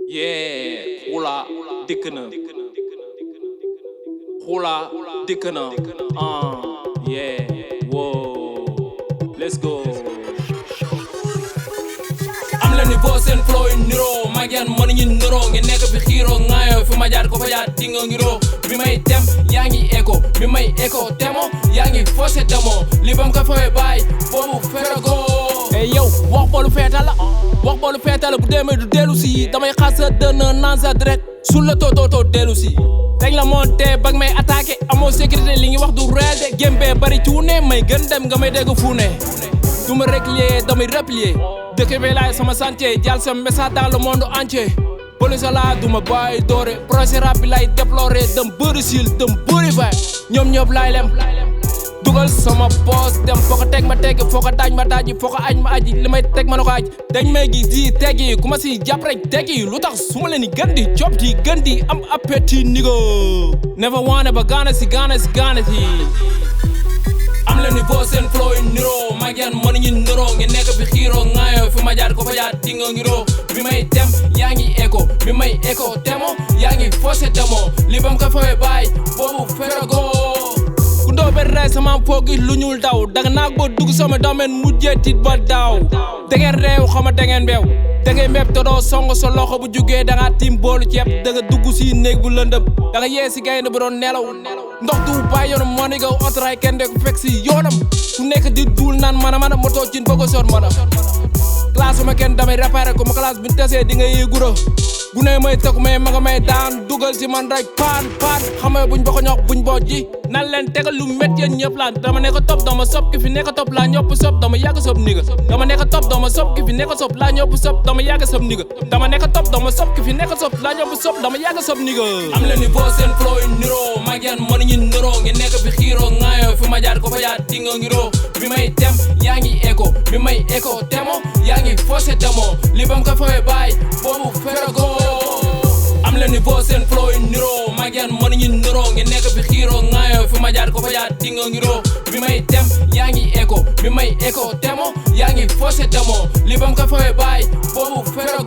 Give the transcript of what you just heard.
Yeah, Xula dikk na. Xula dikk na. Yeah, whoa, let's go. am la niveau seen flow yi niroo mag yan mënuñu niroo ngi nekk fi xiiroo ŋaayoo fi ma jaar ko fa jaar dinga ngiroo bi may dem yaa ngi écho bi may écho temo yaa ngi forcé demo li bam ko fawee baay boobu feragoo. Hey yow wax boolu feetala wax boolu feetala bu demee du dellu si damay xaas sa dënn naan sa direct sul la tootoo dellu si dañ la monté bag may attaqué amoo sécurité li ngi wax du réel de gémbee bari cuune may gën dem nga may dégg fu ne du ma replier damay replier dëkk bi laay sama chantier jàll sama message dans le monde entier police la du ma bàyyi doore projet rap bi lay déploré dem bëri sil dem bëri fay ñoom ñëpp laay lem dugal sama poos dem foo ko teg ma teggi foo ko daaj ma daaji foo ko aj ma aji li may teg ma na ko aj dañ may gis di teggi ku ma si jàpp rek teggi lu tax su ma leen di gën di job di gën di am appétit nigo never wanna ba gaana si am la niveau seen flow yi niroo mag yan mënuñu niroo ngi nekk fi xiiroo ŋaayoo fi ma jaar ko fa jaar dinga ngiroo bi may dem yaa ngi écho bi may écho temo yaa ngi forcé demo li bam ko fawee baay boobu feragoo ku ndoo ben rey sama foogi lu ñuul daw daga naag boo dugg sama domaine mujjee tit ba daaw dangeen réew xama dangeen beew dangay meeb te doo song sa loxo bu jugee danga tiim boolu ceeb danga dugg si néeg bu lëndëm danga yee si gaynde bu doon nelaw ndox du bàyyi yoonam moo ni gaw otoraay kenn de ku fekk si yoonam ku nekk di duul naan mana moto cin bëgg a soon mana classe ma kenn damay réparé ko ma classe bi tesee di nga yee gura bu ne may tëkk mais ma nga may daan dugal si man rek paan xamee buñ boko ñox buñ boot ji nan leen tegal lu métti yéen ñëpp laan dama nekk top dama sob ki fi nekk top laa ñëpp sob dama yàgg sob niga dama nekk top dama sob ki fi nekk sob laa ñëpp sob dama yàgg sob niga dama nekk top dama sob ki fi nekk sob laa ñëpp sob dama yàgg sob niga am la niveau seen flow yi niroo mag yan mënuñu niroo ngi nekk fi xiiroo ŋaayoo fi ma jaar ko fa jaar dinga ngiroo bi may dem yaa ngi écho bi may écho temo yaa ngi forcé demo li bam ko fawee baay boobu feragoo am la niveau seen flow yi niroo mag yan mënuñu niroo ngi nekk fi xiiroo ŋaayoo fi ma jaar ko fa jaar dinga ngiroo bi may dem yaa ngi écho bi may écho temo yaa ngi forcé demo li bam ko fawee baay boobu feragoo